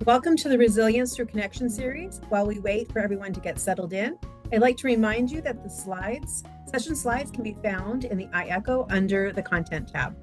Welcome to the Resilience Through Connection series. While we wait for everyone to get settled in, I'd like to remind you that the session slides can be found in the iEcho under the Content tab.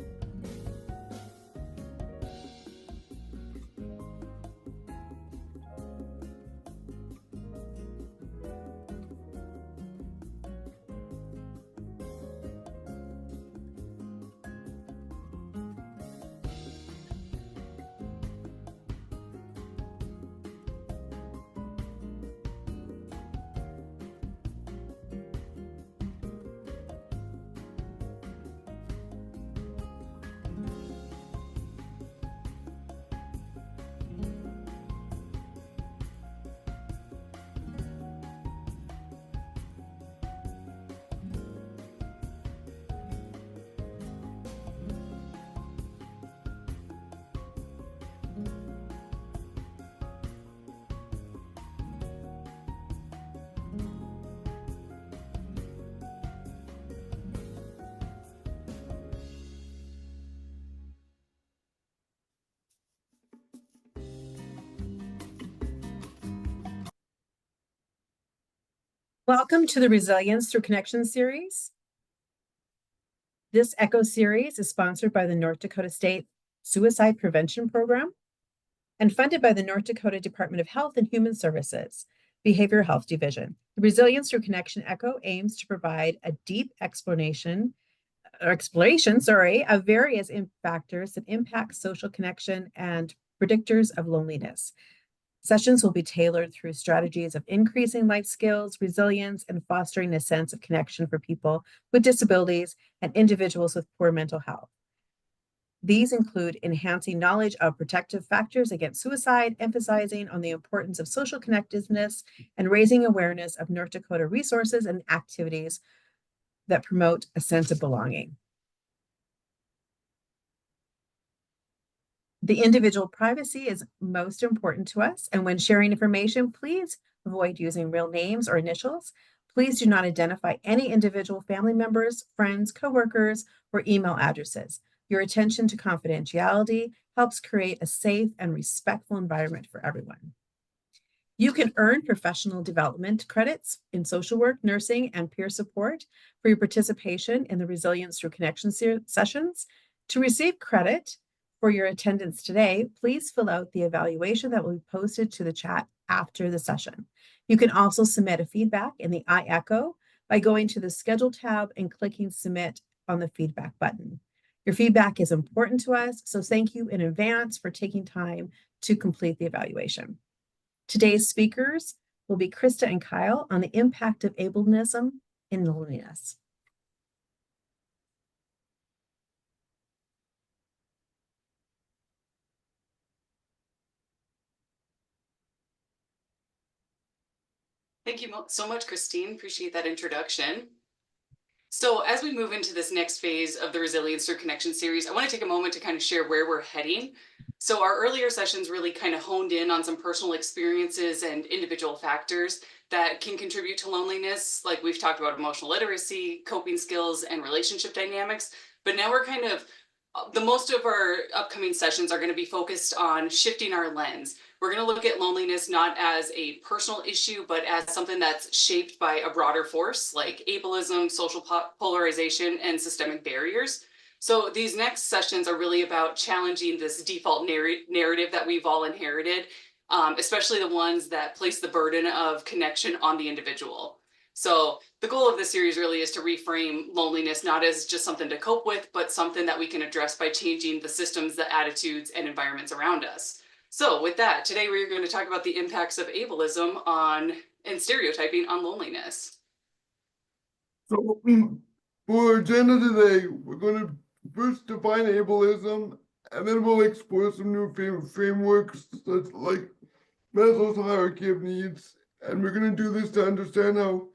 Welcome to the Resilience Through Connection series. This ECHO series is sponsored by the North Dakota State Suicide Prevention Program and funded by the North Dakota Department of Health and Human Services, Behavioral Health Division. The Resilience Through Connection ECHO aims to provide a deep exploration of various factors that impact social connection and predictors of loneliness. Sessions will be tailored through strategies of increasing life skills, resilience, and fostering a sense of connection for people with disabilities and individuals with poor mental health. These include enhancing knowledge of protective factors against suicide, emphasizing on the importance of social connectedness, and raising awareness of North Dakota resources and activities that promote a sense of belonging. The individual privacy is most important to us, and when sharing information, please avoid using real names or initials. Please do not identify any individual family members, friends, coworkers, or email addresses. Your attention to confidentiality helps create a safe and respectful environment for everyone. You can earn professional development credits in social work, nursing, and peer support for your participation in the Resilience Through Connection sessions. To receive credit for your attendance today, please fill out the evaluation that will be posted to the chat after the session. You can also submit a feedback in the iEcho by going to the Schedule tab and clicking Submit on the feedback button. Your feedback is important to us, so thank you in advance for taking time to complete the evaluation. Today's speakers will be Krista and Kyle on the impact of ableism in loneliness. Thank you so much, Christine. Appreciate that introduction. So as we move into this next phase of the Resilience Through Connection series, I want to take a moment to kind of share where we're heading. So our earlier sessions really kind of honed in on some personal experiences and individual factors that can contribute to loneliness. Like we've talked about emotional literacy, coping skills, and relationship dynamics. But now we're kind of, the most of our upcoming sessions are going to be focused on shifting our lens. We're going to look at loneliness not as a personal issue, but as something that's shaped by a broader force like ableism, social polarization, and systemic barriers. So these next sessions are really about challenging this default narrative that we've all inherited, especially the ones that place the burden of connection on the individual. So the goal of this series really is to reframe loneliness not as just something to cope with, but something that we can address by changing the systems, the attitudes, and environments around us. So with that, today we're going to talk about the impacts of ableism and stereotyping on loneliness. So for our agenda today, we're going to first define ableism, and then we'll explore some new frameworks such like Maslow's hierarchy of needs. And we're going to do this to understand how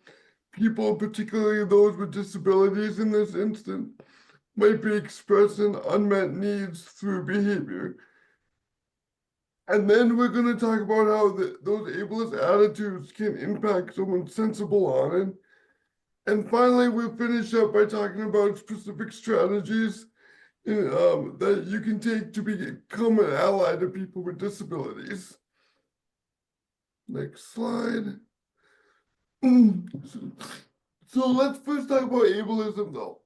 people, particularly those with disabilities in this instance, might be expressing unmet needs through behavior. And then we're going to talk about how those ableist attitudes can impact someone's sensible on it. And finally, we'll finish up by talking about specific strategies that you can take to become an ally to people with disabilities. Next slide. So let's first talk about ableism though.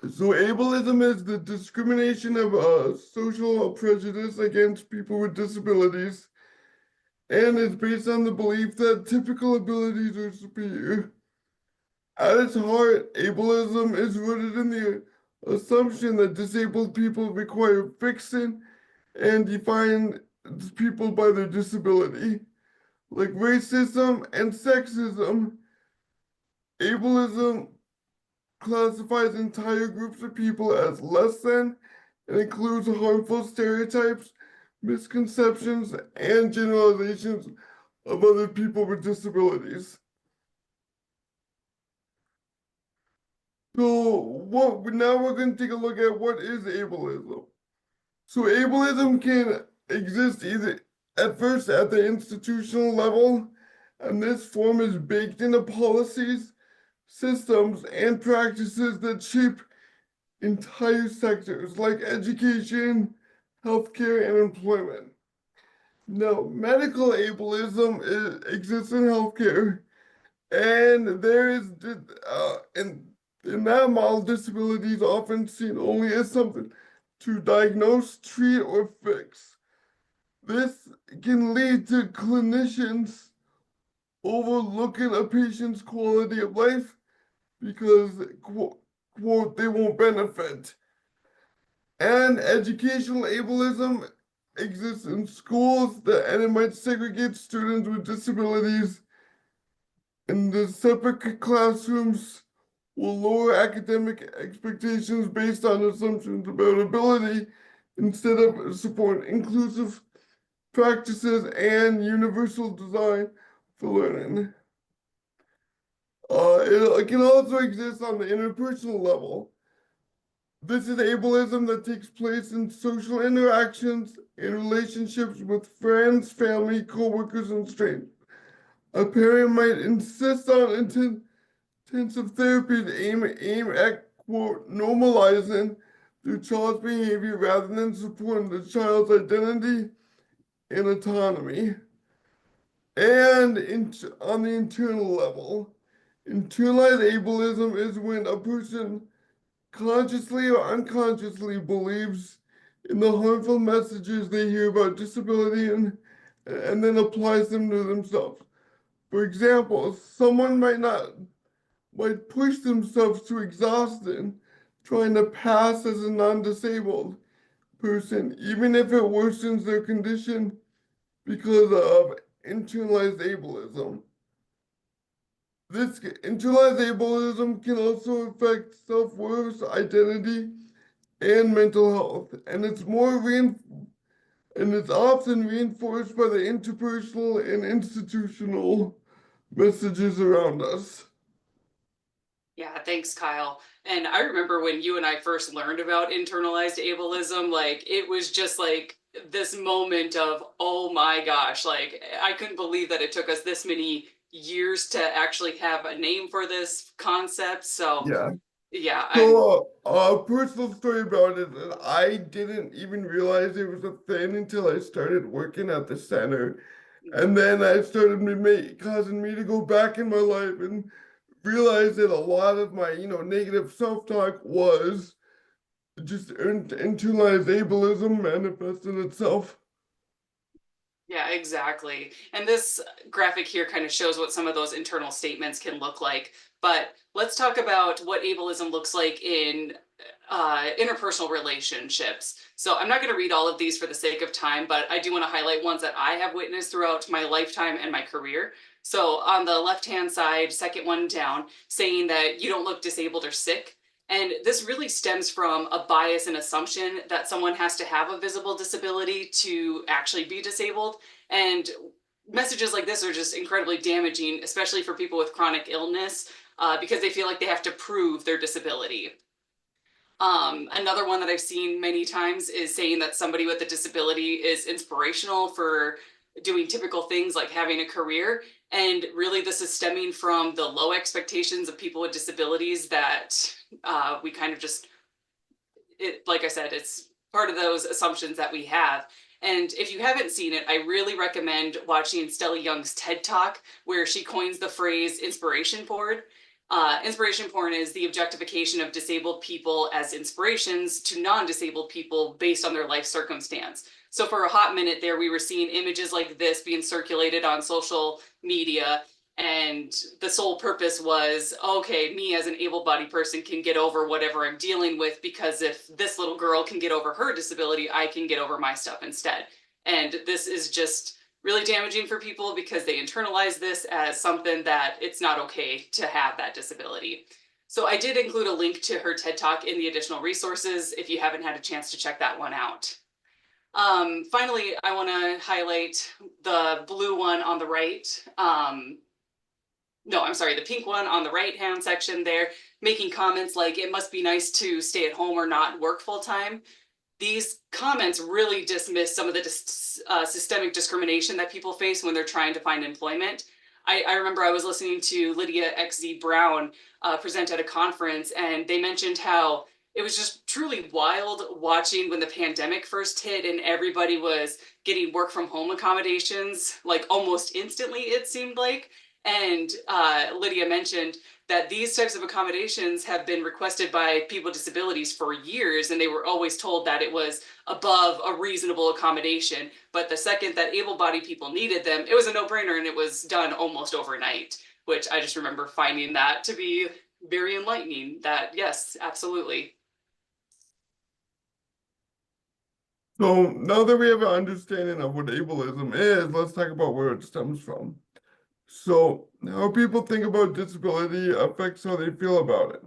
So ableism is the discrimination of social prejudice against people with disabilities, and it's based on the belief that typical abilities are superior. At its heart, ableism is rooted in the assumption that disabled people require fixing and define people by their disability. Like racism and sexism, ableism classifies entire groups of people as less than and includes harmful stereotypes, misconceptions, and generalizations of other people with disabilities. So now we're going to take a look at what is ableism. So ableism can exist either at first at the institutional level, and this form is baked into policies, systems, and practices that shape entire sectors like education, healthcare, and employment. Now, medical ableism exists in healthcare, and there is in that model, disability is often seen only as something to diagnose, treat, or fix. This can lead to clinicians overlooking a patient's quality of life because, quote, they won't benefit. And educational ableism exists in schools and it might segregate students with disabilities into separate classrooms will lower academic expectations based on assumptions about ability instead of support inclusive practices and universal design for learning. It can also exist on the interpersonal level. This is ableism that takes place in social interactions, in relationships with friends, family, coworkers, and strangers. A parent might insist on intensive therapy to aim at, quote, normalizing the child's behavior rather than supporting the child's identity and autonomy. And on the internal level, internalized ableism is when a person consciously or unconsciously believes in the harmful messages they hear about disability and then applies them to themselves. For example, someone might push themselves to exhaustion trying to pass as a non-disabled person, even if it worsens their condition because of internalized ableism. This internalized ableism can also affect self-worth, identity, and mental health, and it's often reinforced by the interpersonal and institutional messages around us. Yeah, thanks, Kyle. And I remember when you and I first learned about internalized ableism, like it was just like this moment of, oh my gosh, like I couldn't believe that it took us this many years to actually have a name for this concept. So Yeah. yeah, So, a personal story about it, and I didn't even realize it was a thing until I started working at the center. And then I started causing me to go back in my life and realize that a lot of my, negative self-talk was just internalized ableism manifesting itself. Yeah, exactly. And this graphic here kind of shows what some of those internal statements can look like. But let's talk about what ableism looks like in interpersonal relationships. So I'm not going to read all of these for the sake of time, but I do want to highlight ones that I have witnessed throughout my lifetime and my career. So on the left-hand side, second one down, saying that you don't look disabled or sick. And this really stems from a bias and assumption that someone has to have a visible disability to actually be disabled. And messages like this are just incredibly damaging, especially for people with chronic illness, because they feel like they have to prove their disability. Another one that I've seen many times is saying that somebody with a disability is inspirational for doing typical things like having a career. And really, this is stemming from the low expectations of people with disabilities that we kind of just, like I said, it's part of those assumptions that we have. And if you haven't seen it, I really recommend watching Stella Young's TED Talk, where she coins the phrase inspiration porn. Inspiration porn is the objectification of disabled people as inspirations to non-disabled people based on their life circumstance. So for a hot minute there, we were seeing images like this being circulated on social media, and the sole purpose was, okay, me as an able-bodied person can get over whatever I'm dealing with, because if this little girl can get over her disability, I can get over my stuff instead. And this is just really damaging for people because they internalize this as something that it's not okay to have that disability. So I did include a link to her TED Talk in the additional resources if you haven't had a chance to check that one out. Finally, I want to highlight the blue one on the right. No, I'm sorry, the pink one on the right-hand section there, making comments like, it must be nice to stay at home or not work full-time. These comments really dismiss some of the systemic discrimination that people face when they're trying to find employment. I remember I was listening to Lydia XZ Brown present at a conference, and they mentioned how it was just truly wild watching when the pandemic first hit and everybody was getting work from home accommodations like almost instantly, it seemed like. And Lydia mentioned that these types of accommodations have been requested by people with disabilities for years, and they were always told that it was above a reasonable accommodation. But the second that able-bodied people needed them, it was a no-brainer, and it was done almost overnight, which I just remember finding that to be very enlightening, that yes, absolutely. So now that we have an understanding of what ableism is, let's talk about where it stems from. So how people think about disability affects how they feel about it.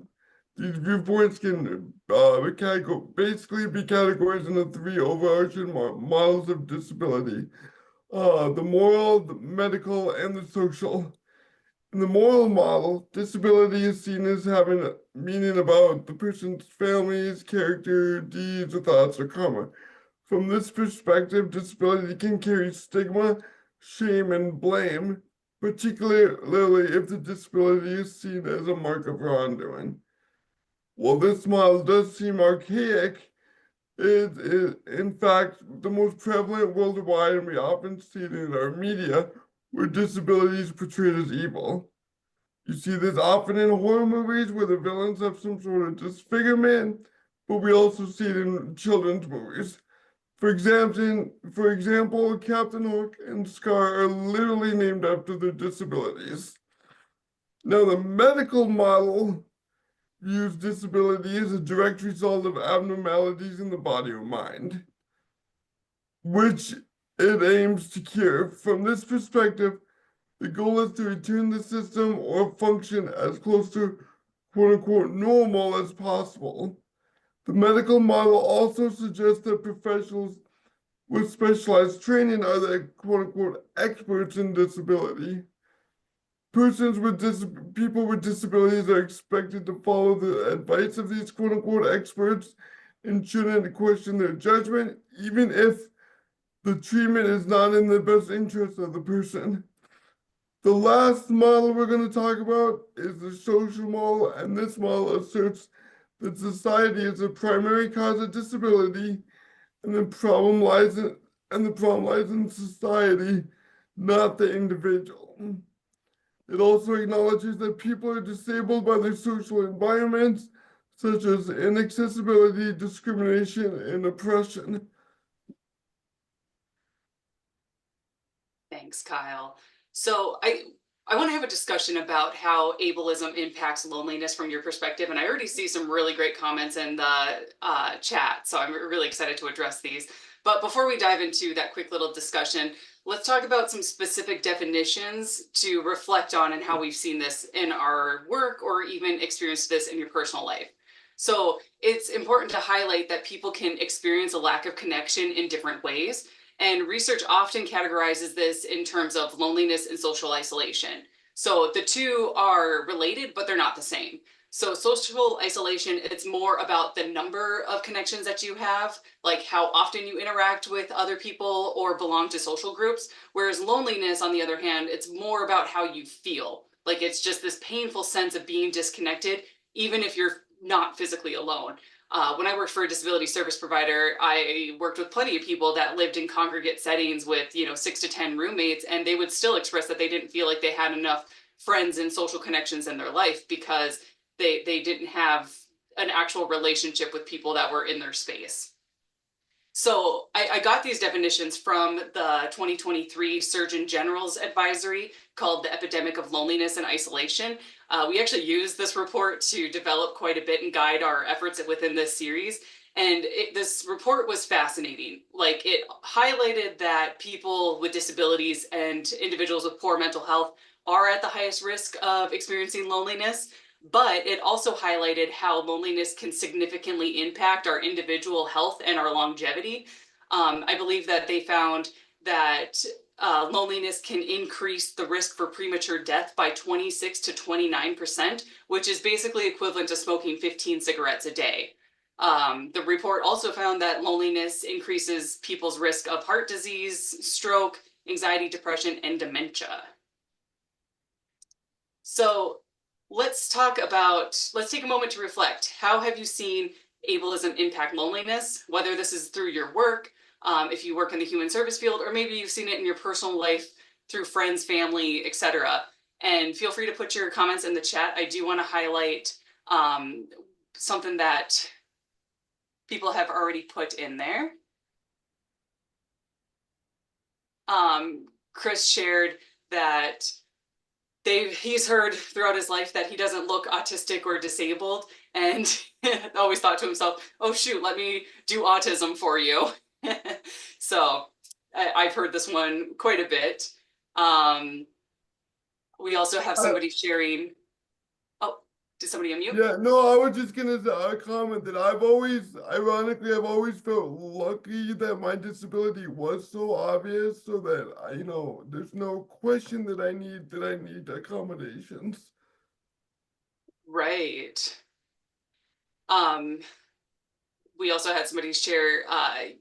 These viewpoints can basically be categorized into three overarching models of disability. The moral, the medical, and the social. In the moral model, disability is seen as having a meaning about the person's family's character, deeds, or thoughts, or karma. From this perspective, disability can carry stigma, shame, and blame, particularly if the disability is seen as a mark of wrongdoing. While this model does seem archaic, it is in fact the most prevalent worldwide, and we often see it in our media, where disability is portrayed as evil. You see this often in horror movies where the villains have some sort of disfigurement, but we also see it in children's movies. For example, Captain Hook and Scar are literally named after their disabilities. Now, the medical model views disability as a direct result of abnormalities in the body or mind, which it aims to cure. From this perspective, the goal is to return the system or function as close to quote-unquote normal as possible. The medical model also suggests that professionals with specialized training are the quote-unquote experts in disability. People with disabilities are expected to follow the advice of these quote-unquote experts and shouldn't question their judgment, even if the treatment is not in the best interest of the person. The last model we're going to talk about is the social model, and this model asserts that society is a primary cause of disability, and the problem lies in society, not the individual. It also acknowledges that people are disabled by their social environments, such as inaccessibility, discrimination, and oppression. Thanks, Kyle. So I want to have a discussion about how ableism impacts loneliness from your perspective. And I already see some really great comments in the chat, so I'm really excited to address these. But before we dive into that quick little discussion, let's talk about some specific definitions to reflect on and how we've seen this in our work or even experienced this in your personal life. So it's important to highlight that people can experience a lack of connection in different ways. And research often categorizes this in terms of loneliness and social isolation. So the two are related, but they're not the same. So social isolation, it's more about the number of connections that you have, like how often you interact with other people or belong to social groups. Whereas loneliness, on the other hand, it's more about how you feel. Like it's just this painful sense of being disconnected, even if you're not physically alone. When I worked for a disability service provider, I worked with plenty of people that lived in congregate settings with, 6 to 10 roommates, and they would still express that they didn't feel like they had enough friends and social connections in their life because they didn't have an actual relationship with people that were in their space. So I got these definitions from the 2023 Surgeon General's advisory called The Epidemic of Loneliness and Isolation. We actually used this report to develop quite a bit and guide our efforts within this series. And this report was fascinating. Like, it highlighted that people with disabilities and individuals with poor mental health are at the highest risk of experiencing loneliness. But it also highlighted how loneliness can significantly impact our individual health and our longevity. I believe that they found that loneliness can increase the risk for premature death by 26 to 29%, which is basically equivalent to smoking 15 cigarettes a day. The report also found that loneliness increases people's risk of heart disease, stroke, anxiety, depression, and dementia. So let's take a moment to reflect. How have you seen ableism impact loneliness, whether this is through your work, if you work in the human service field, or maybe you've seen it in your personal life through friends, family, etc. And feel free to put your comments in the chat. I do want to highlight something that people have already put in there. Chris shared that he's heard throughout his life that he doesn't look autistic or disabled, and always thought to himself, oh shoot, let me do autism for you. So I've heard this one quite a bit. We also have somebody sharing. Oh, did somebody unmute? Yeah, no, I was just gonna comment that I've always felt lucky that my disability was so obvious, so that there's no question that I need accommodations. Right. We also had somebody share,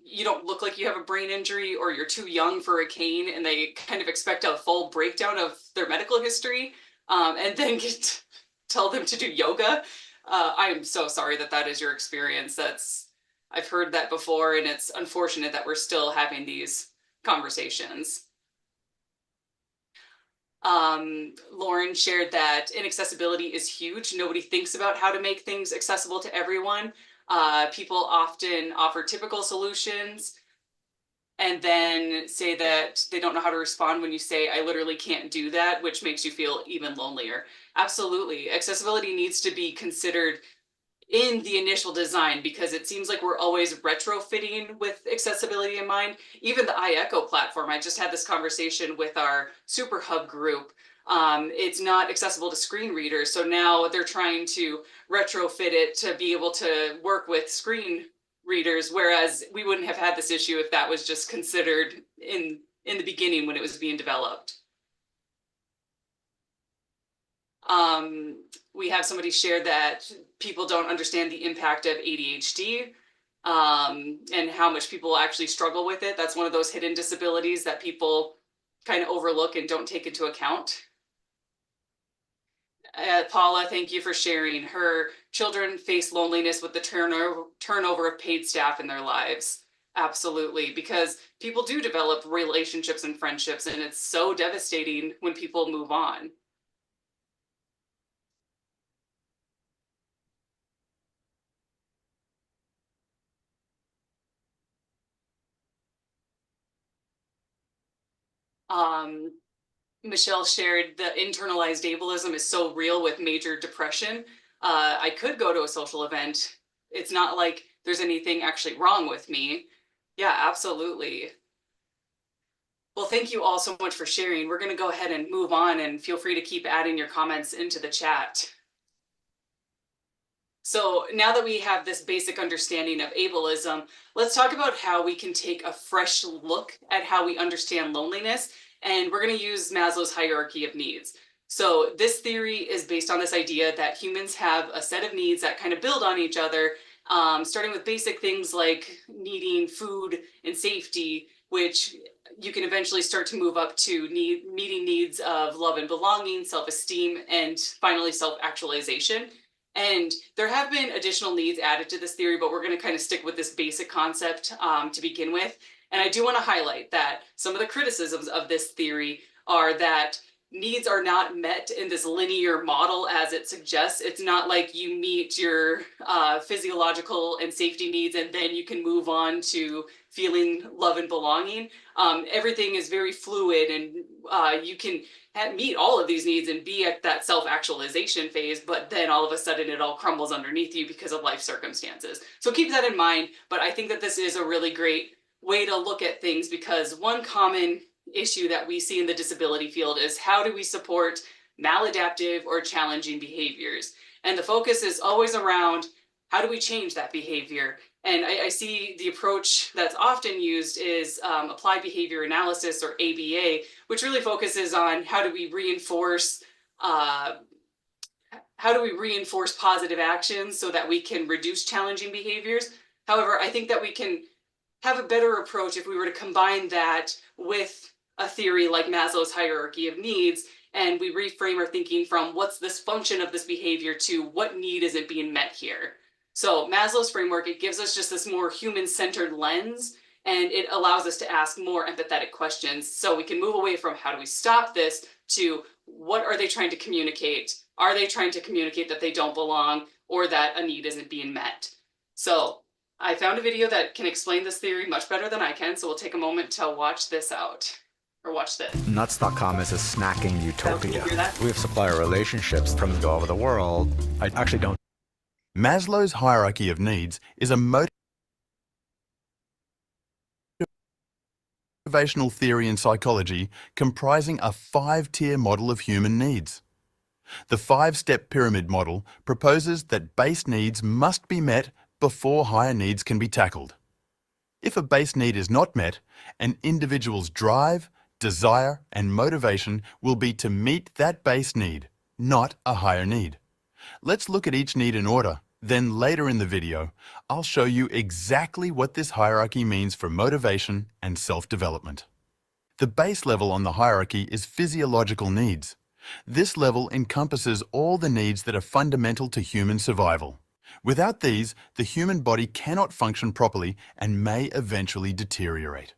you don't look like you have a brain injury, or you're too young for a cane, and they kind of expect a full breakdown of their medical history, and then tell them to do yoga. I'm so sorry that is your experience. I've heard that before, and it's unfortunate that we're still having these conversations. Lauren shared that inaccessibility is huge. Nobody thinks about how to make things accessible to everyone. People often offer typical solutions and then say that they don't know how to respond when you say, I literally can't do that, which makes you feel even lonelier. Absolutely. Accessibility needs to be considered in the initial design, because it seems like we're always retrofitting with accessibility in mind. Even the iEcho platform, I just had this conversation with our Super Hub group. It's not accessible to screen readers, so now they're trying to retrofit it to be able to work with screen readers, whereas we wouldn't have had this issue if that was just considered in the beginning when it was being developed. We have somebody share that people don't understand the impact of ADHD, and how much people actually struggle with it. That's one of those hidden disabilities that people kind of overlook and don't take into account. Paula, thank you for sharing. Her children face loneliness with the turnover of paid staff in their lives. Absolutely, because people do develop relationships and friendships, and it's so devastating when people move on. Michelle shared the internalized ableism is so real with major depression. I could go to a social event. It's not like there's anything actually wrong with me. Yeah, absolutely. Well, thank you all so much for sharing. We're going to go ahead and move on, and feel free to keep adding your comments into the chat. So now that we have this basic understanding of ableism, let's talk about how we can take a fresh look at how we understand loneliness. And we're going to use Maslow's hierarchy of needs. So this theory is based on this idea that humans have a set of needs that kind of build on each other, starting with basic things like needing food and safety, which you can eventually start to move up to meeting needs of love and belonging, self-esteem, and finally self-actualization. And there have been additional needs added to this theory, but we're going to kind of stick with this basic concept to begin with. And I do want to highlight that some of the criticisms of this theory are that needs are not met in this linear model as it suggests. It's not like you meet your physiological and safety needs and then you can move on to feeling love and belonging. Everything is very fluid, and you can meet all of these needs and be at that self-actualization phase, but then all of a sudden it all crumbles underneath you because of life circumstances. So keep that in mind, but I think that this is a really great way to look at things, because one common issue that we see in the disability field is how do we support maladaptive or challenging behaviors? And the focus is always around how do we change that behavior? And I see the approach that's often used is applied behavior analysis, or ABA, which really focuses on how do we reinforce positive actions so that we can reduce challenging behaviors. However, I think that we can have a better approach if we were to combine that with a theory like Maslow's hierarchy of needs, and we reframe our thinking from what's this function of this behavior to what need isn't being met here. So Maslow's framework, it gives us just this more human-centered lens, and it allows us to ask more empathetic questions. So we can move away from how do we stop this to what are they trying to communicate? Are they trying to communicate that they don't belong or that a need isn't being met? So I found a video that can explain this theory much better than I can, so we'll take a moment to watch this out. Or watch this. Nuts.com is a snacking utopia. Can you hear that? We have supplier relationships from all over the world. I actually don't. Maslow's hierarchy of needs is a motivational theory in psychology comprising a 5-tier model of human needs. The 5-step pyramid model proposes that base needs must be met before higher needs can be tackled. If a base need is not met, an individual's drive, desire, and motivation will be to meet that base need, not a higher need. Let's look at each need in order. Then later in the video, I'll show you exactly what this hierarchy means for motivation and self-development. The base level on the hierarchy is physiological needs. This level encompasses all the needs that are fundamental to human survival. Without these, the human body cannot function properly and may eventually deteriorate.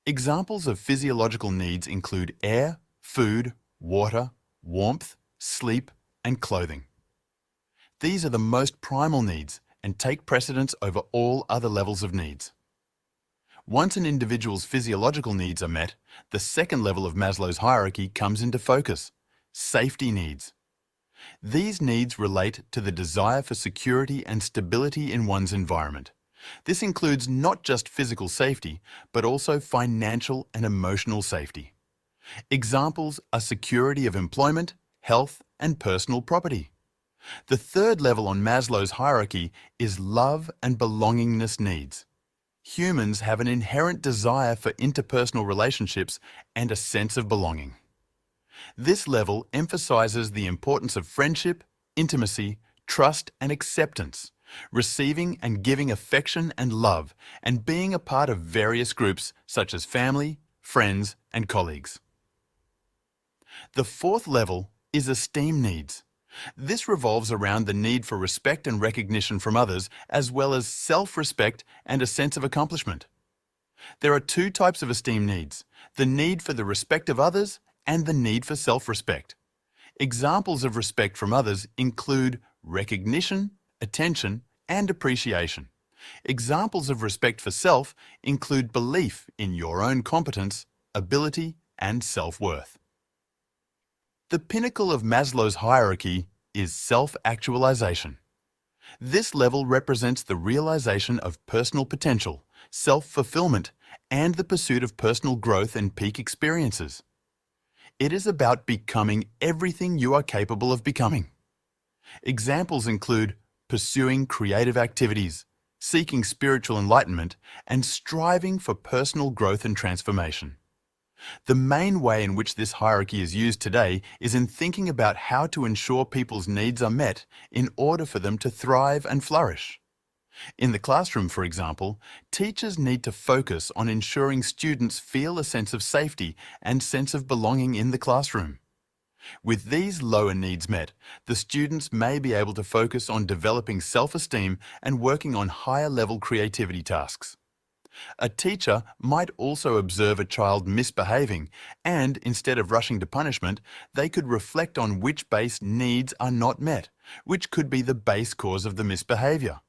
Examples of physiological needs include air, food, water, warmth, sleep, and clothing. These are the most primal needs and take precedence over all other levels of needs. Once an individual's physiological needs are met, the second level of Maslow's hierarchy comes into focus: safety needs. These needs relate to the desire for security and stability in one's environment. This includes not just physical safety, but also financial and emotional safety. Examples are security of employment, health, and personal property. The third level on Maslow's hierarchy is love and belongingness needs. Humans have an inherent desire for interpersonal relationships and a sense of belonging. This level emphasizes the importance of friendship, intimacy, trust, and acceptance, receiving and giving affection and love, and being a part of various groups such as family, friends, and colleagues. The fourth level is esteem needs. This revolves around the need for respect and recognition from others, as well as self-respect and a sense of accomplishment. There are two types of esteem needs: the need for the respect of others and the need for self-respect. Examples of respect from others include recognition, attention, and appreciation. Examples of respect for self include belief in your own competence, ability, and self-worth. The pinnacle of Maslow's hierarchy is self-actualization. This level represents the realization of personal potential, self-fulfillment, and the pursuit of personal growth and peak experiences. It is about becoming everything you are capable of becoming. Examples include pursuing creative activities, seeking spiritual enlightenment, and striving for personal growth and transformation. The main way in which this hierarchy is used today is in thinking about how to ensure people's needs are met in order for them to thrive and flourish. In the classroom, for example, teachers need to focus on ensuring students feel a sense of safety and sense of belonging in the classroom. With these lower needs met, the students may be able to focus on developing self-esteem and working on higher-level creativity tasks. A teacher might also observe a child misbehaving and, instead of rushing to punishment, they could reflect on which base needs are not met, which could be the base cause of the misbehaviour.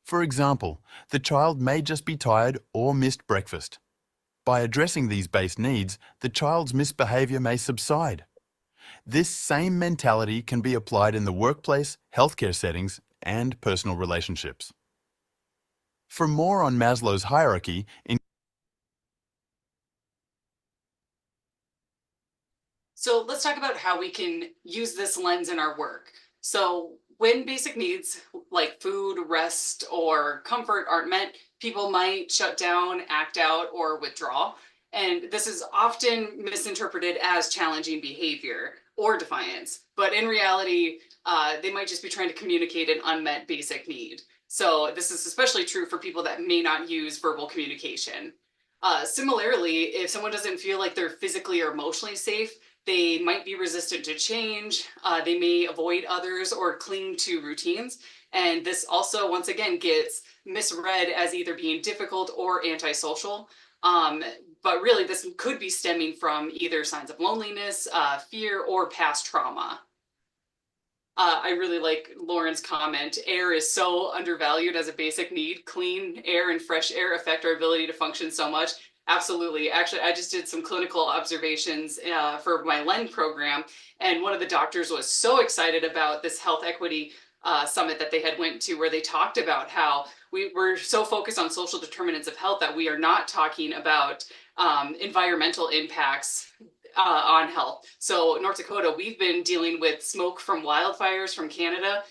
For example, the child may just be tired or missed breakfast. By addressing these base needs, the child's misbehaviour may subside. This same mentality can be applied in the workplace, healthcare settings, and personal relationships. For more on Maslow's hierarchy, So let's talk about how we can use this lens in our work. So when basic needs like food, rest, or comfort aren't met, people might shut down, act out, or withdraw. And this is often misinterpreted as challenging behavior or defiance. But in reality, they might just be trying to communicate an unmet basic need. So this is especially true for people that may not use verbal communication. Similarly, if someone doesn't feel like they're physically or emotionally safe, they might be resistant to change. They may avoid others or cling to routines. And this also, once again, gets misread as either being difficult or antisocial. But really, this could be stemming from either signs of loneliness, fear, or past trauma. I really like Lauren's comment. Air is so undervalued as a basic need. Clean air and fresh air affect our ability to function so much. Absolutely. Actually, I just did some clinical observations for my LEND program, and one of the doctors was so excited about this health equity summit that they had went to, where they talked about how we were so focused on social determinants of health that we are not talking about environmental impacts on health. So North Dakota, we've been dealing with smoke from wildfires from Canada,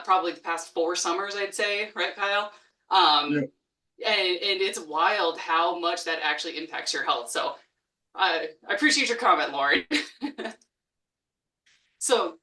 probably the past 4 summers, I'd say, right, Kyle? Yeah. And it's wild how much that actually impacts your health. So I appreciate your comment, Lauren. So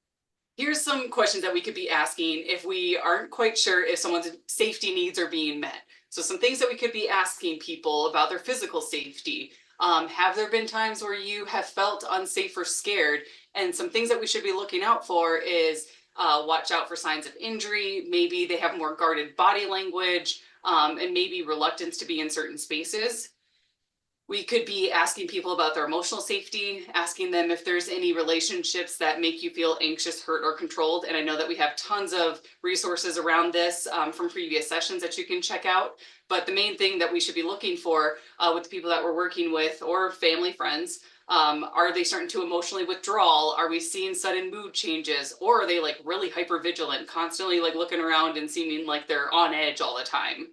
here's some questions that we could be asking if we aren't quite sure if someone's safety needs are being met. So some things that we could be asking people about their physical safety. Have there been times where you have felt unsafe or scared? And some things that we should be looking out for is watch out for signs of injury. Maybe they have more guarded body language, and maybe reluctance to be in certain spaces. We could be asking people about their emotional safety, asking them if there's any relationships that make you feel anxious, hurt, or controlled. And I know that we have tons of resources around this from previous sessions that you can check out. But the main thing that we should be looking for with the people that we're working with or family, friends, are they starting to emotionally withdraw? Are we seeing sudden mood changes? Or are they like really hypervigilant, constantly like looking around and seeming like they're on edge all the time?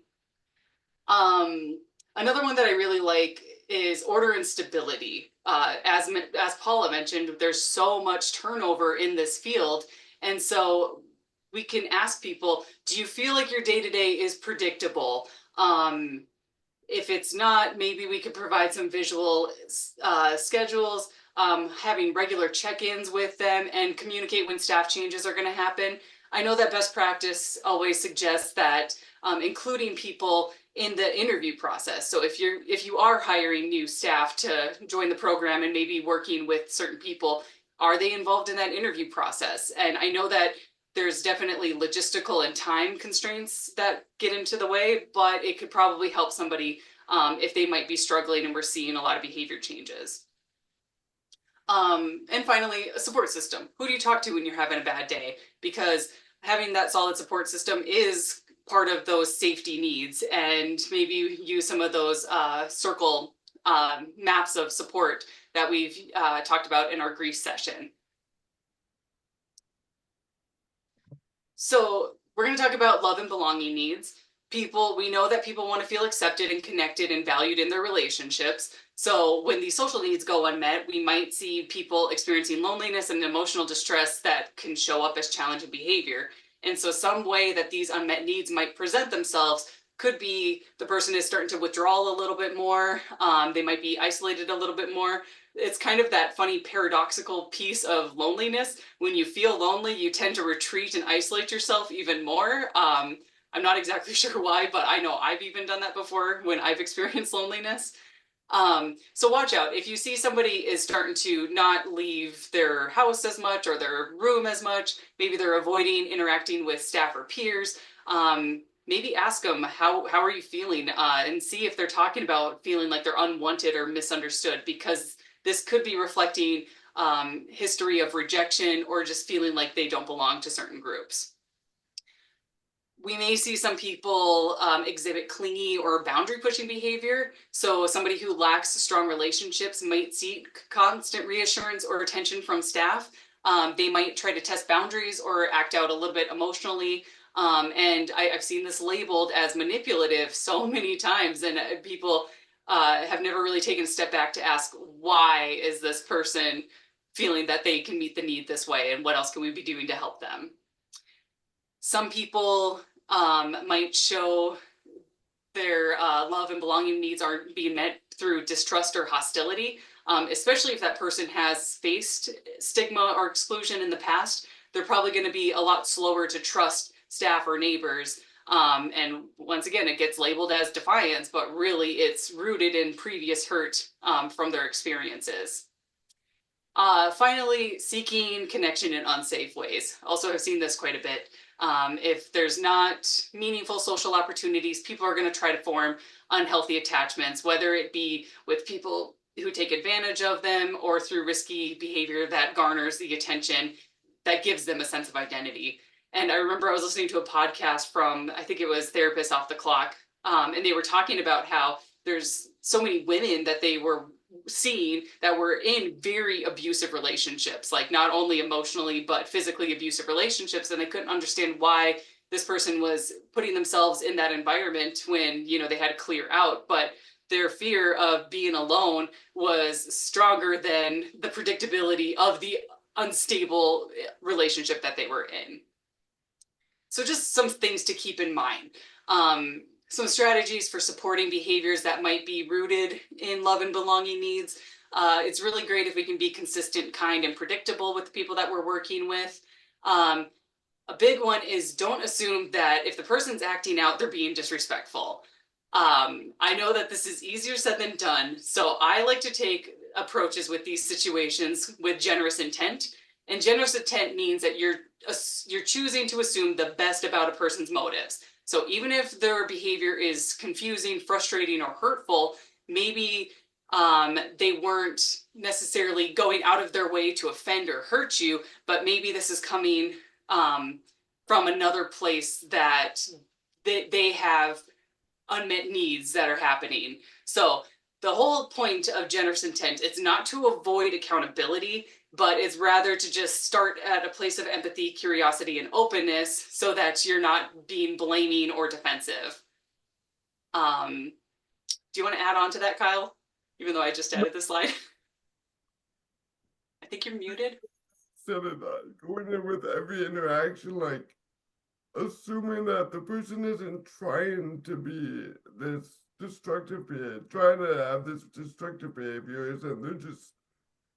Another one that I really like is order and stability. As Paula mentioned, there's so much turnover in this field. And so we can ask people, do you feel like your day-to-day is predictable? If it's not, maybe we could provide some visual schedules, having regular check-ins with them and communicate when staff changes are going to happen. I know that best practice always suggests that including people in the interview process. So if you are hiring new staff to join the program and maybe working with certain people, are they involved in that interview process? And I know that there's definitely logistical and time constraints that get into the way, but it could probably help somebody if they might be struggling and we're seeing a lot of behavior changes. And finally, a support system. Who do you talk to when you're having a bad day? Because having that solid support system is part of those safety needs, and maybe use some of those circle maps of support that we've talked about in our grief session. So we're going to talk about love and belonging needs. We know that people want to feel accepted and connected and valued in their relationships. So when these social needs go unmet, we might see people experiencing loneliness and emotional distress that can show up as challenging behavior. And so some way that these unmet needs might present themselves could be the person is starting to withdraw a little bit more. They might be isolated a little bit more. It's kind of that funny paradoxical piece of loneliness. When you feel lonely, you tend to retreat and isolate yourself even more. I'm not exactly sure why, but I know I've even done that before when I've experienced loneliness. So watch out. If you see somebody is starting to not leave their house as much or their room as much, maybe they're avoiding interacting with staff or peers, maybe ask them, how are you feeling? And see if they're talking about feeling like they're unwanted or misunderstood, because this could be reflecting history of rejection or just feeling like they don't belong to certain groups. We may see some people exhibit clingy or boundary pushing behavior. So somebody who lacks strong relationships might seek constant reassurance or attention from staff. They might try to test boundaries or act out a little bit emotionally. And I've seen this labeled as manipulative so many times, and people have never really taken a step back to ask, why is this person feeling that they can meet the need this way, and what else can we be doing to help them? Some people might show their love and belonging needs aren't being met through distrust or hostility, especially if that person has faced stigma or exclusion in the past. They're probably going to be a lot slower to trust staff or neighbors. And once again, it gets labeled as defiance, but really it's rooted in previous hurt from their experiences. Finally, seeking connection in unsafe ways. Also, I've seen this quite a bit. If there's not meaningful social opportunities, people are going to try to form unhealthy attachments, whether it be with people who take advantage of them or through risky behavior that garners the attention that gives them a sense of identity. And I remember I was listening to a podcast from, I think it was Therapists Off the Clock, and they were talking about how there's so many women that they were seeing that were in very abusive relationships, like not only emotionally but physically abusive relationships, and they couldn't understand why this person was putting themselves in that environment when, you know, they had to clear out. But their fear of being alone was stronger than the predictability of the unstable relationship that they were in. So just some things to keep in mind. Some strategies for supporting behaviors that might be rooted in love and belonging needs. It's really great if we can be consistent, kind, and predictable with the people that we're working with. A big one is don't assume that if the person's acting out, they're being disrespectful. I know that this is easier said than done, so I like to take approaches with these situations with generous intent. And generous intent means that you're choosing to assume the best about a person's motives. So even if their behavior is confusing, frustrating, or hurtful, maybe they weren't necessarily going out of their way to offend or hurt you, but maybe this is coming from another place that they have unmet needs that are happening. So the whole point of generous intent is not to avoid accountability, but it's rather to just start at a place of empathy, curiosity, and openness so that you're not being blaming or defensive. Do you want to add on to that, Kyle? Even though I just added the slide. I think you're muted. Said it, going in with every interaction, like assuming that the person isn't trying to be this destructive behavior, trying to have this destructive behaviors, and they're just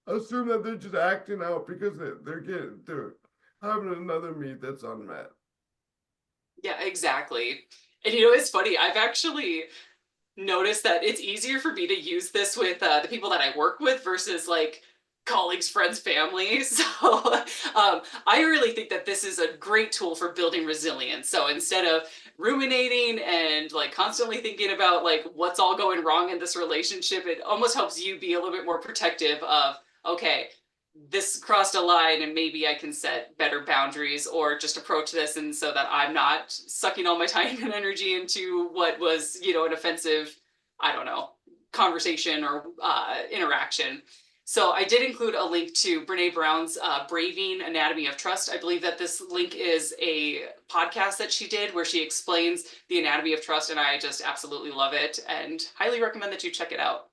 assume that they're just acting out because they're having another need that's unmet. Yeah, exactly. And you know, it's funny. I've actually noticed that it's easier for me to use this with the people that I work with versus like colleagues, friends, family. So I really think that this is a great tool for building resilience. So instead of ruminating and like constantly thinking about like what's all going wrong in this relationship, it almost helps you be a little bit more protective of, okay, this crossed a line and maybe I can set better boundaries or just approach this and so that I'm not sucking all my time and energy into what was, you know, an offensive, I don't know, conversation or interaction. So I did include a link to Brene Brown's Braving Anatomy of Trust. I believe that this link is a podcast that she did where she explains the anatomy of trust, and I just absolutely love it and highly recommend that you check it out.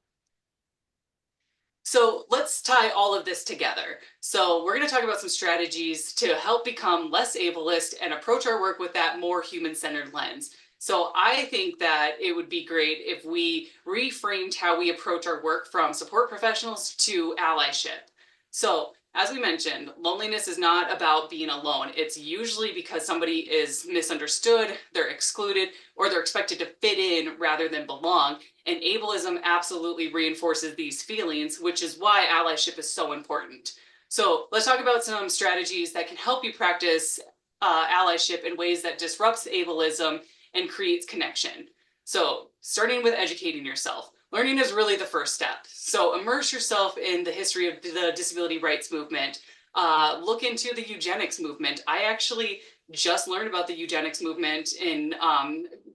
So let's tie all of this together. So we're going to talk about some strategies to help become less ableist and approach our work with that more human-centered lens. So I think that it would be great if we reframed how we approach our work from support professionals to allyship. So as we mentioned, loneliness is not about being alone. It's usually because somebody is misunderstood, they're excluded, or they're expected to fit in rather than belong. And ableism absolutely reinforces these feelings, which is why allyship is so important. So let's talk about some strategies that can help you practice allyship in ways that disrupts ableism and creates connection. So starting with educating yourself. Learning is really the first step. So immerse yourself in the history of the disability rights movement. Look into the eugenics movement. I actually just learned about the eugenics movement in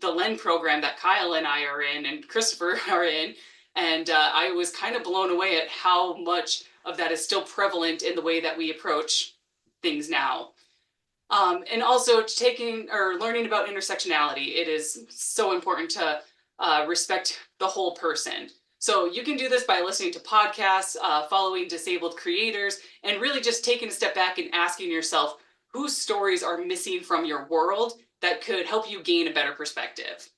the LEN program that Kyle and I are in and Christopher are in. And I was kind of blown away at how much of that is still prevalent in the way that we approach things now. And also taking or learning about intersectionality. It is so important to respect the whole person. So you can do this by listening to podcasts, following disabled creators, and really just taking a step back and asking yourself whose stories are missing from your world that could help you gain a better perspective.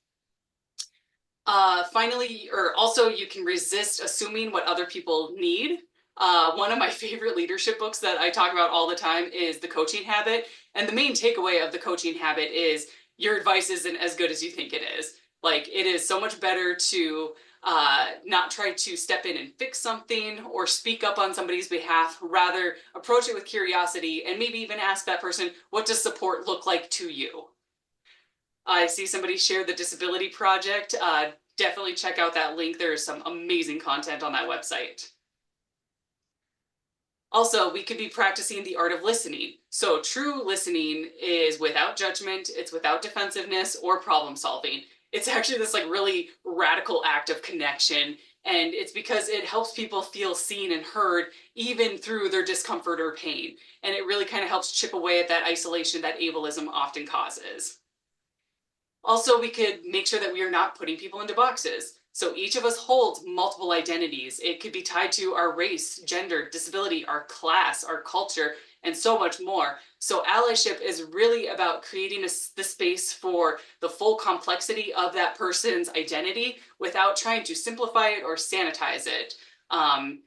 Finally, or also you can resist assuming what other people need. One of my favorite leadership books that I talk about all the time is The Coaching Habit. And the main takeaway of The Coaching Habit is your advice isn't as good as you think it is. Like, it is so much better to not try to step in and fix something or speak up on somebody's behalf, rather approach it with curiosity and maybe even ask that person, what does support look like to you? I see somebody shared the Disability Project. Definitely check out that link. There is some amazing content on that website. Also, we could be practicing the art of listening. So true listening is without judgment, it's without defensiveness or problem solving. It's actually this like really radical act of connection. And it's because it helps people feel seen and heard even through their discomfort or pain. And it really kind of helps chip away at that isolation that ableism often causes. Also, we could make sure that we are not putting people into boxes. So each of us holds multiple identities. It could be tied to our race, gender, disability, our class, our culture, and so much more. So allyship is really about creating the space for the full complexity of that person's identity without trying to simplify it or sanitize it.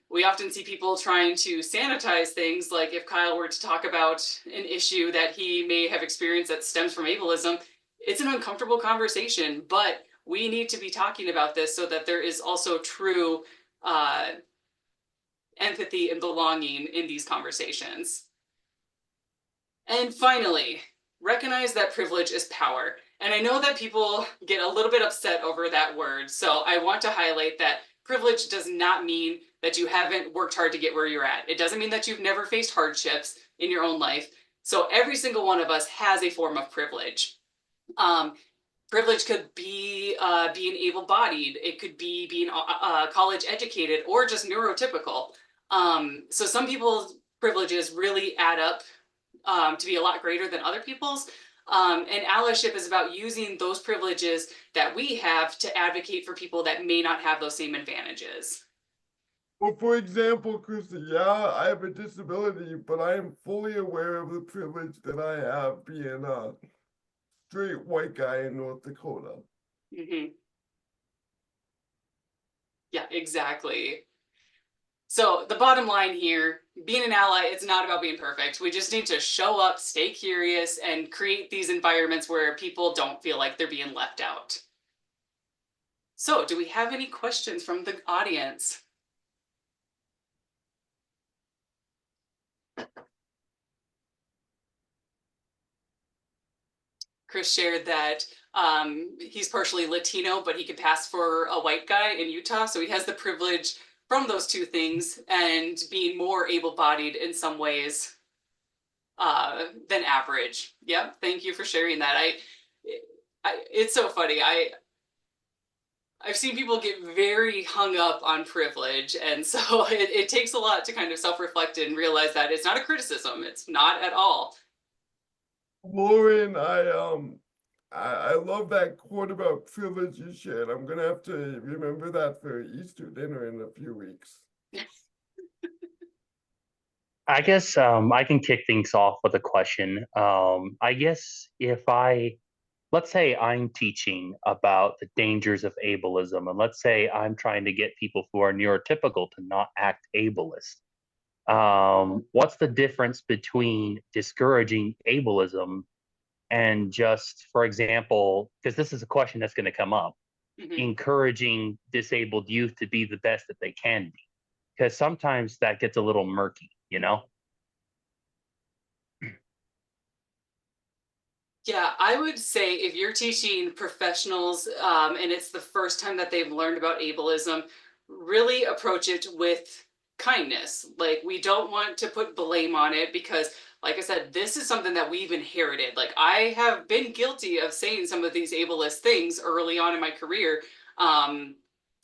We often see people trying to sanitize things, like if Kyle were to talk about an issue that he may have experienced that stems from ableism, it's an uncomfortable conversation, but we need to be talking about this so that there is also true empathy and belonging in these conversations. And finally, recognize that privilege is power. And I know that people get a little bit upset over that word. So I want to highlight that privilege does not mean that you haven't worked hard to get where you're at. It doesn't mean that you've never faced hardships in your own life. So every single one of us has a form of privilege. Privilege could be being able-bodied. It could be being college educated or just neurotypical. So some people's privileges really add up to be a lot greater than other people's. And allyship is about using those privileges that we have to advocate for people that may not have those same advantages. Well, for example, Christy, yeah, I have a disability, but I am fully aware of the privilege that I have being a straight white guy in North Dakota. Mm-hmm. Yeah, exactly. So the bottom line here, being an ally, it's not about being perfect. We just need to show up, stay curious, and create these environments where people don't feel like they're being left out. So do we have any questions from the audience? Chris shared that he's partially Latino, but he could pass for a white guy in Utah. So he has the privilege from those two things and being more able-bodied in some ways than average. Yeah, thank you for sharing that. It's so funny. I've seen people get very hung up on privilege. And so it takes a lot to kind of self-reflect and realize that it's not a criticism. It's not at all. Lauren, I love that quote about privilege you shared. I'm gonna have to remember that for Easter dinner in a few weeks. I guess I can kick things off with a question. I guess let's say I'm teaching about the dangers of ableism, and let's say I'm trying to get people who are neurotypical to not act ableist. What's the difference between discouraging ableism and just, for example, because this is a question that's going to come up, encouraging disabled youth to be the best that they can be, because sometimes that gets a little murky, you know? Yeah, I would say if you're teaching professionals and it's the first time that they've learned about ableism, really approach it with kindness. Like, we don't want to put blame on it because, like I said, this is something that we've inherited. Like, I have been guilty of saying some of these ableist things early on in my career. Um,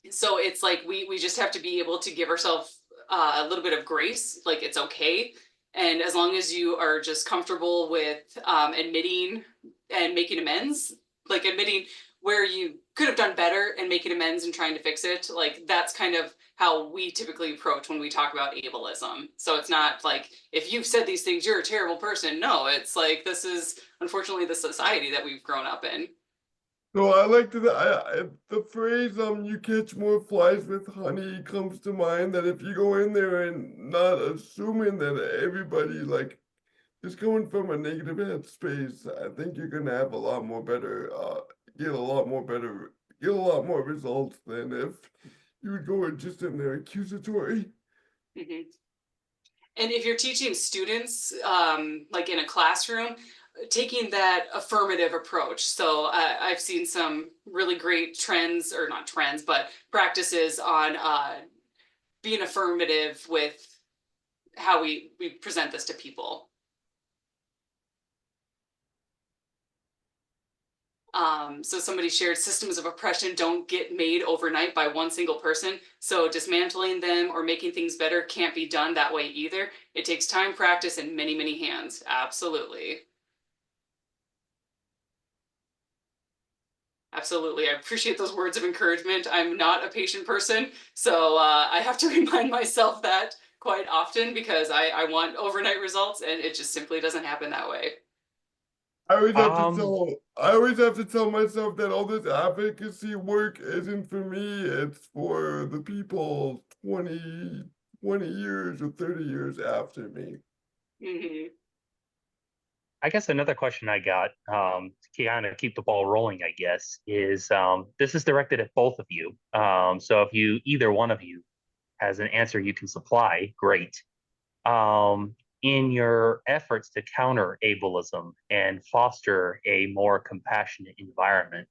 so it's like we just have to be able to give ourselves a little bit of grace. Like, it's okay. And as long as you are just comfortable with admitting and making amends, like admitting where you could have done better and making amends and trying to fix it, like that's kind of how we typically approach when we talk about ableism. So it's not like, if you've said these things, you're a terrible person. No, it's like, this is unfortunately the society that we've grown up in. So I like to the phrase "you catch more flies with honey" comes to mind. That if you go in there and not assuming that everybody like is coming from a negative headspace, I think you're gonna have a lot more better get a lot more results than if you would go just in there accusatory. Mhm. And if you're teaching students, like in a classroom, taking that affirmative approach. So I've seen some really great trends, or not trends, but practices on being affirmative with how we present this to people. So somebody shared, systems of oppression don't get made overnight by one single person. So dismantling them or making things better can't be done that way either. It takes time, practice, and many, many hands. Absolutely. Absolutely. I appreciate those words of encouragement. I'm not a patient person, so I have to remind myself that quite often because I want overnight results and it just simply doesn't happen that way. Um, I always have to tell myself that all this advocacy work isn't for me, it's for the people 20 years or 30 years after me. Hmm. I guess another question I got, to kind of keep the ball rolling, I guess, is this is directed at both of you. So if either one of you has an answer you can supply, great. In your efforts to counter ableism and foster a more compassionate environment,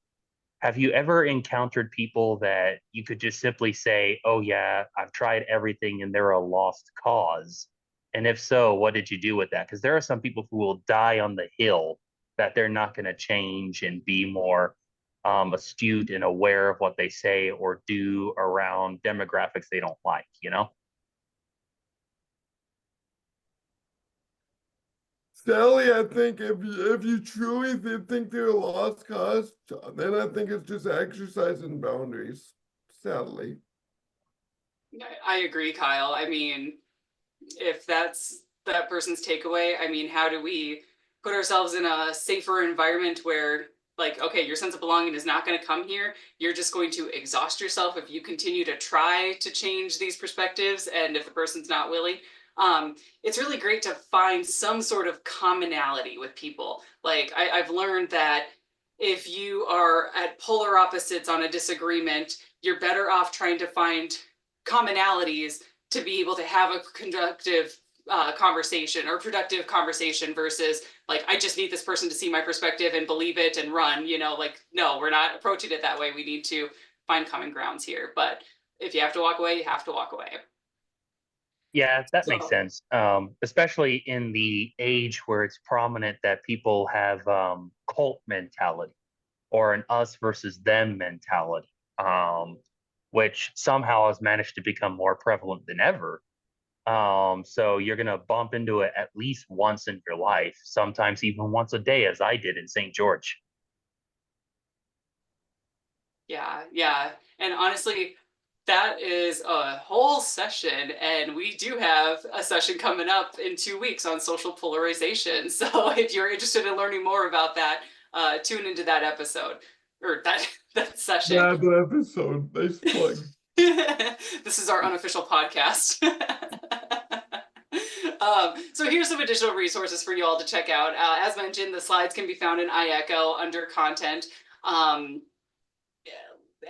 have you ever encountered people that you could just simply say, "Oh yeah, I've tried everything and they're a lost cause"? And if so, what did you do with that? Because there are some people who will die on the hill that they're not going to change and be more astute and aware of what they say or do around demographics they don't like, you know? Sally, I think if you truly think they're a lost cause, then I think it's just exercising boundaries. Sadly. I agree, Kyle. I mean, if that's that person's takeaway, I mean, how do we put ourselves in a safer environment where, like, okay, your sense of belonging is not going to come here. You're just going to exhaust yourself if you continue to try to change these perspectives. And if the person's not willing, it's really great to find some sort of commonality with people. Like, I've learned that if you are at polar opposites on a disagreement, you're better off trying to find commonalities to be able to have a conductive conversation or productive conversation versus like, I just need this person to see my perspective and believe it and run, like, no, we're not approaching it that way. We need to find common grounds here. But if you have to walk away, you have to walk away. Yeah, that makes So sense. Especially in the age where it's prominent that people have cult mentality or an us versus them mentality, um, which somehow has managed to become more prevalent than ever. So you're gonna bump into it at least once in your life, sometimes even once a day, as I did in St. George. yeah, yeah. And honestly, that is a whole session, and we do have a session coming up in 2 weeks on social polarization. So if you're interested in learning more about that, tune into that episode or that that session. That episode, nice plug. This is our unofficial podcast. So here's some additional resources for you all to check out. As mentioned, the slides can be found in iEcho under content. Um,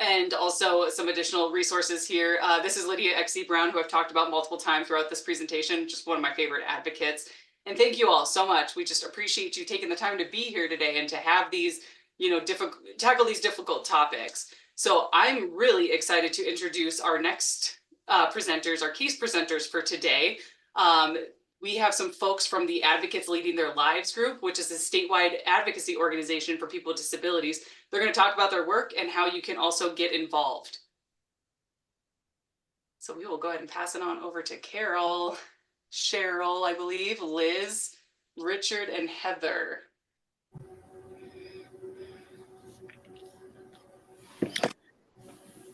and also some additional resources here. This is Lydia X.C. Brown, who I've talked about multiple times throughout this presentation, just one of my favorite advocates. And thank you all so much. We just appreciate you taking the time to be here today and to have these, tackle these difficult topics. So I'm really excited to introduce our next presenters, our case presenters for today. We have some folks from the Advocates Leading Their Lives group, which is a statewide advocacy organization for people with disabilities. They're going to talk about their work and how you can also get involved. So we will go ahead and pass it on over to Carol, Cheryl, I believe, Liz, Richard, and Heather.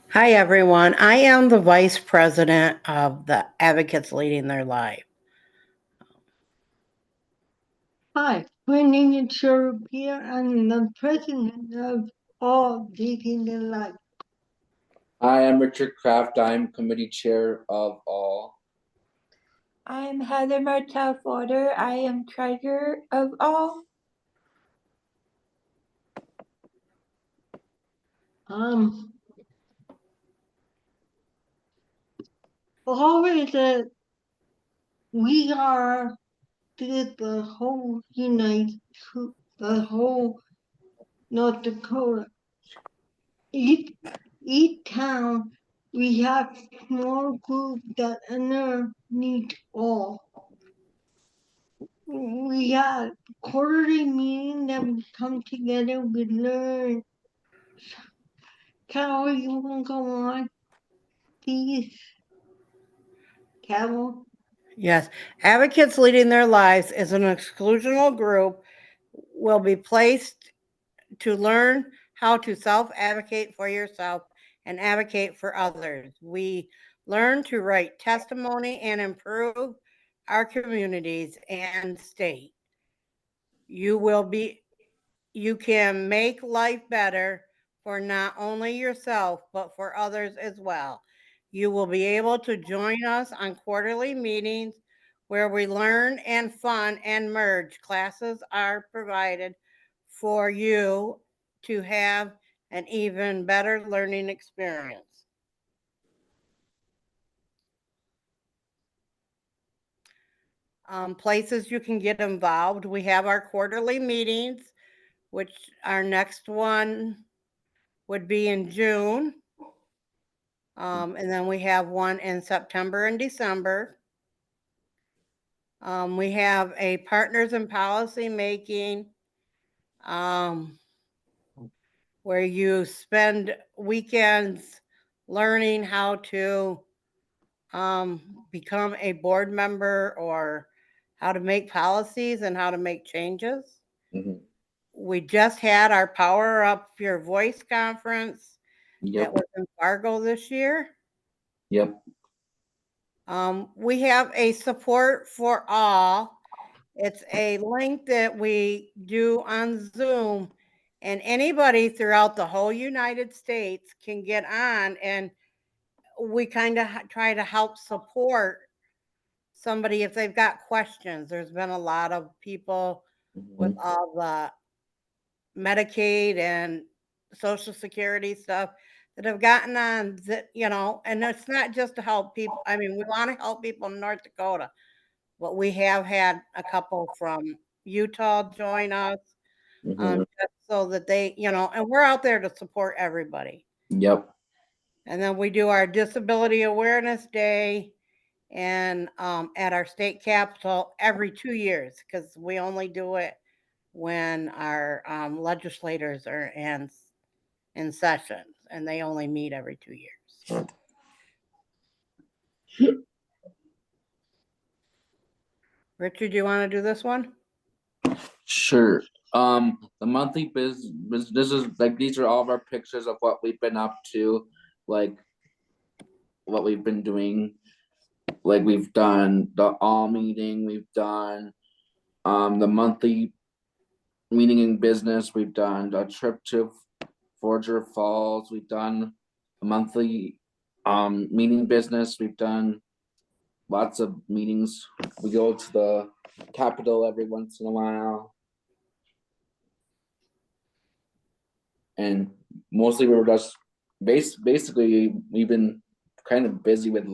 Hi, everyone. I am the Vice President of the Advocates Leading Their Life. Hi, my name is Cheryl Pierre. I'm the President of All Leading Their Life. Hi, I'm Richard Kraft. I'm Committee Chair of All. I'm Heather Martel Forder. I am Treasurer of All. Always we are the whole the whole North Dakota. Each town we have small groups that underneath all. We have quarterly meeting that we come together, we learn. Carol, you want to go on, please? Carol? Yes, Advocates Leading Their Lives is an exclusional group, will be placed to learn how to self-advocate for yourself and advocate for others. We learn to write testimony and improve our communities and state. You can make life better for not only yourself, but for others as well. You will be able to join us on quarterly meetings where we learn and fun and merge. Classes are provided for you to have an even better learning experience. Places you can get involved. We have our quarterly meetings, which our next one would be in June. And then we have one in September and December. We have a partners in policy making, where you spend weekends learning how to become a board member or how to make policies and how to make changes. Mhm. We just had our Power Up Your Voice conference. Yep. That was in Fargo this year. Yep. We have a support for all. It's a link that we do on Zoom, and anybody throughout the whole United States can get on, and we kind of try to help support somebody if they've got questions. There's been a lot of people with all the Medicaid and Social Security stuff that have gotten on that, and it's not just to help people. I mean, we want to help people in North Dakota, but we have had a couple from Utah join us, just so that they, and we're out there to support everybody. Yep. And then we do our Disability Awareness Day and at our state capitol every 2 years, because we only do it when our legislators are in session, and they only meet every 2 years. Richard, do you want to do this one? Sure. The monthly this is like, these are all of our pictures of what we've been up to, like what we've been doing. Like, we've done the all meeting, we've done the monthly meeting in business, we've done a trip to Forger Falls, we've done a monthly meeting business, we've done lots of meetings. We go to the Capitol every once in a while. And mostly we were just basically we've been kind of busy with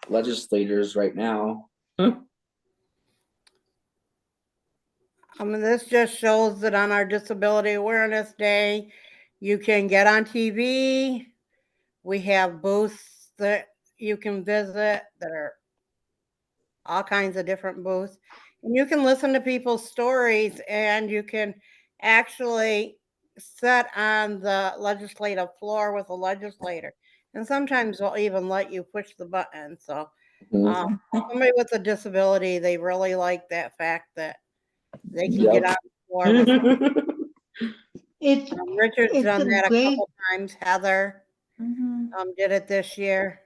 legislators right now. This just shows that on our Disability Awareness Day, you can get on TV. We have booths that you can visit that are all kinds of different booths. And you can listen to people's stories, and you can actually sit on the legislative floor with a legislator. And sometimes they'll even let you push the button. So somebody with a disability, they really like that fact that they can get on the floor with Richard's it's done that a great. couple times. Heather did it this year.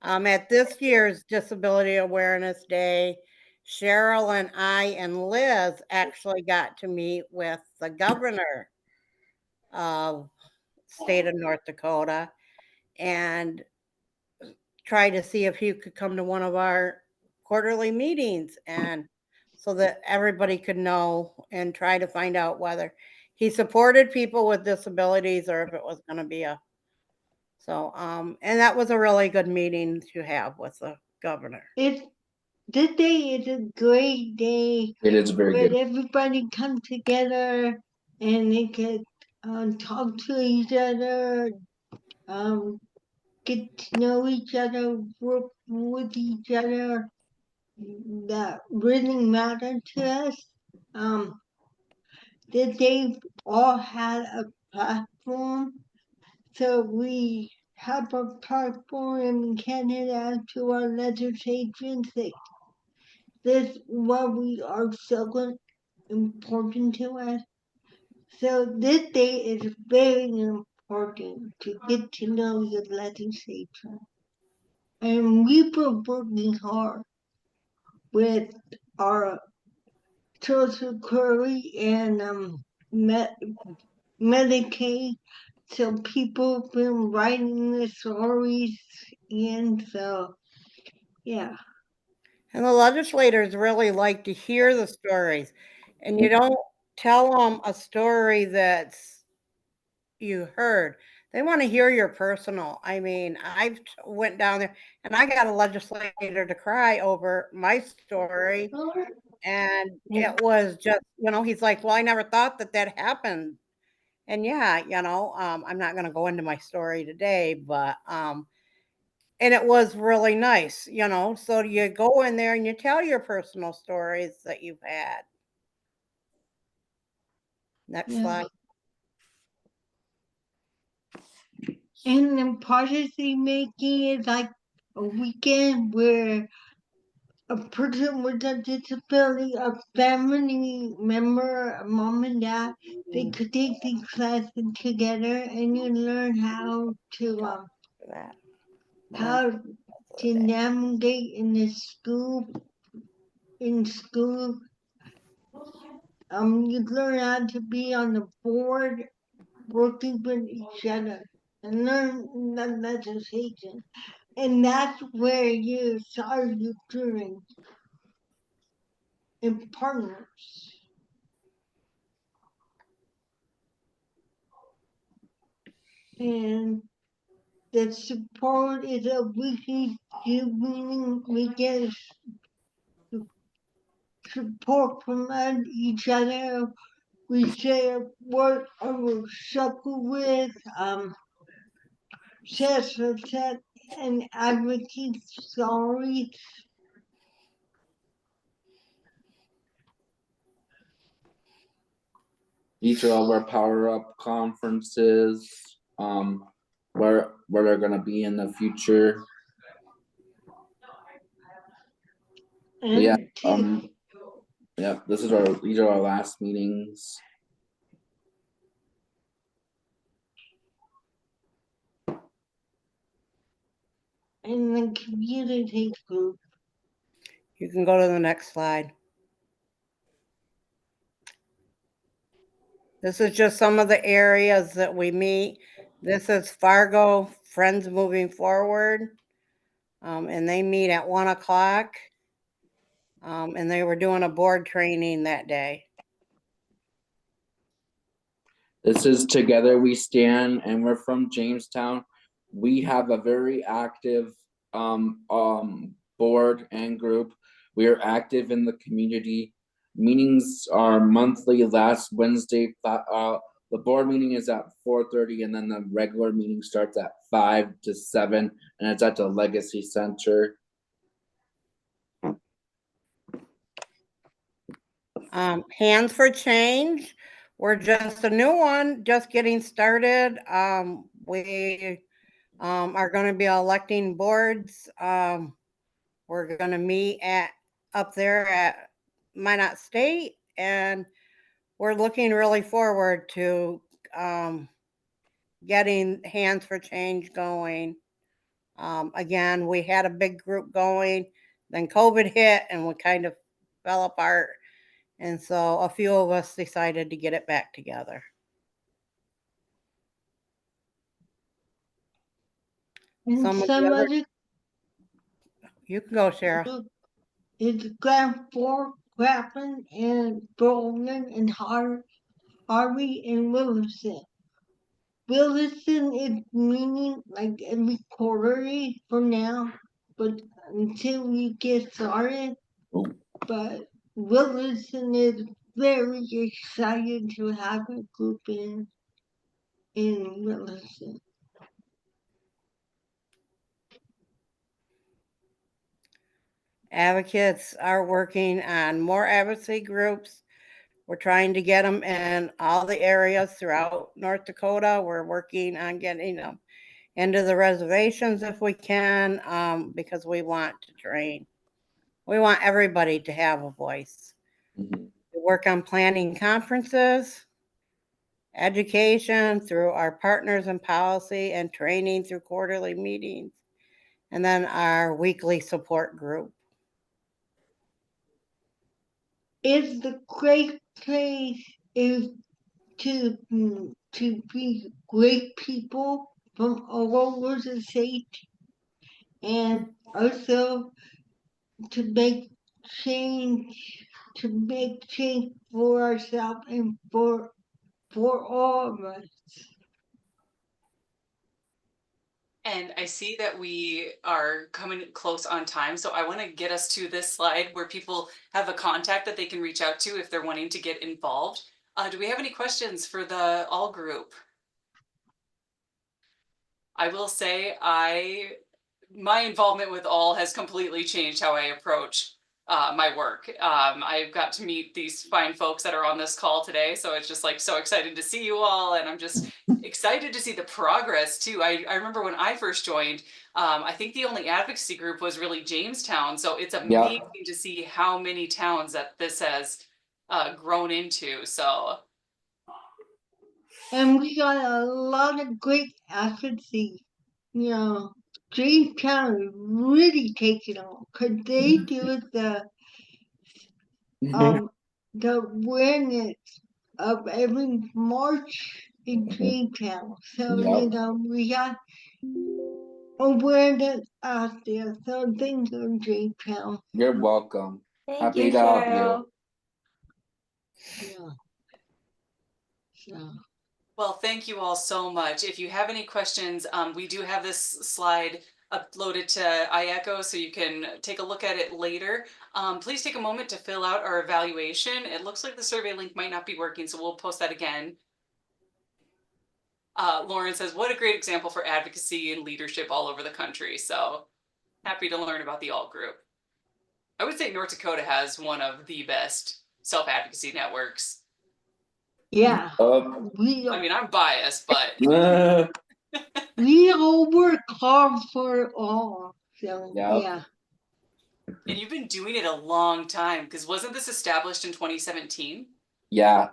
At this year's Disability Awareness Day, Cheryl and I and Liz actually got to meet with the governor of state of North Dakota and try to see if he could come to one of our quarterly meetings, and so that everybody could know and try to find out whether he supported people with disabilities or if it was going to be a and that was a really good meeting to have with the governor. This day is a great day. It is very where good. everybody come together and they can talk to each other, get to know each other, work with each other. That really matter to us. That they've all had a platform. So we have a platform in Canada to our legislation. This what we are so important to us. So this day is very important to get to know the legislature. And we've been working hard with our Social Security and Medicaid. So people have been writing the stories, and so yeah. And the legislators really like to hear the stories, and you don't tell them a story that's you heard. They want to hear your personal. I mean, I've went down there and I got a legislator to cry over my story, and it was just, he's like, well, I never thought that happened. And yeah, I'm not going to go into my story today, but and it was really nice, so you go in there and you tell your personal stories that you've had. Next slide. And then policy making is like a weekend where a person with a disability, a family member, a mom and dad, they could take these classes together, and you learn how to navigate in the school. In school, you learn how to be on the board, working with each other, and learn the legislation. And that's where you start your journey in partners. And the support is a weekly meeting. We get support from each other. We share what we struggle with, share success and advocate stories. Each of our power up conferences, where they're gonna be in the future. And yeah, yeah, these are our last meetings. And the community group. You can go to the next slide. This is just some of the areas that we meet. This is Fargo Friends Moving Forward. And they meet at 1 o'clock. And they were doing a board training that day. This is Together We Stand, and we're from Jamestown. We have a very active board and group. We are active in the community. Meetings are monthly, last Wednesday. The board meeting is at 4:30, and then the regular meeting starts at 5 to 7, and it's at the Legacy Center. Hands for Change. We're just a new one, just getting started. We are going to be electing boards. We're going to meet up there at Minot State, and we're looking really forward to getting Hands for Change going. Again, we had a big group going, then COVID hit and we kind of fell apart. And so a few of us decided to get it back together. And Some of the some other, other you can go, Sarah. group is Grand Fork, Grappin, and Berlin, and Harvey, and Wilson. Wilson is meeting like every quarterly for now, but until we get started. But Wilson is very excited to have a group in Wilson. Advocates are working on more advocacy groups. We're trying to get them in all the areas throughout North Dakota. We're working on getting them into the reservations if we can, because we want to train. We want everybody to have a voice. We work on planning conferences, education through our partners in policy, and training through quarterly meetings, and then our weekly support group. It's the great place is to be great people from all over the state, and also to make change for ourselves and for all of us. And I see that we are coming close on time, so I want to get us to this slide where people have a contact that they can reach out to if they're wanting to get involved. Do we have any questions for the all group? I will say my involvement with all has completely changed how I approach my work. I've got to meet these fine folks that are on this call today, so it's just like so excited to see you all, and I'm just excited to see the progress too. I remember when I first joined, I think the only advocacy group was really Jamestown, so it's amazing to see how many towns that this has grown into. So. And we got a lot of great advocacy. You know, Jamestown really taking on because they do the awareness of every March in Jamestown. So you know we got awareness out there. So thank you, Jamestown. You're welcome. Thank you, Cheryl. Yeah. So. Well, thank you all so much. If you have any questions, we do have this slide uploaded to iEcho, so you can take a look at it later. Please take a moment to fill out our evaluation. It looks like the survey link might not be working, so we'll post that again. Lauren says, what a great example for advocacy and leadership all over the country. So happy to learn about the alt group. I would say North Dakota has one of the best self-advocacy networks. Yeah. I mean, I'm biased, but we all work hard for it all. So yeah. And you've been doing it a long time, because wasn't this established in 2017? Yeah.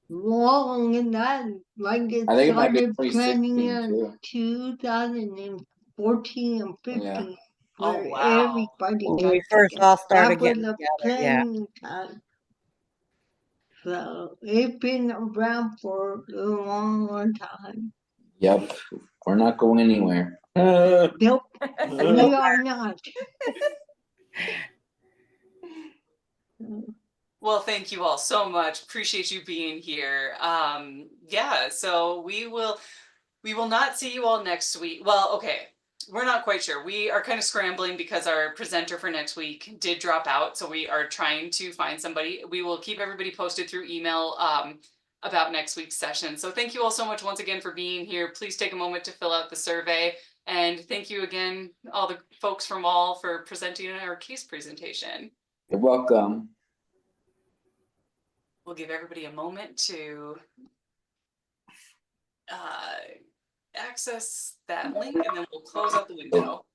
Long and that, like it started planning in 2014 and 15, where everybody When got we first all started that was getting the together, planning time. So it's been around for a long, long time. Yep. We're not going anywhere. Nope. We are not. Well, thank you all so much. Appreciate you being here. Yeah, so we will not see you all next week. Well, okay. We're not quite sure. We are kind of scrambling because our presenter for next week did drop out. So we are trying to find somebody. We will keep everybody posted through email about next week's session. So thank you all so much once again for being here. Please take a moment to fill out the survey. And thank you again, all the folks from all for presenting our case presentation. You're welcome. We'll give everybody a moment to access that link and then we'll close out the window.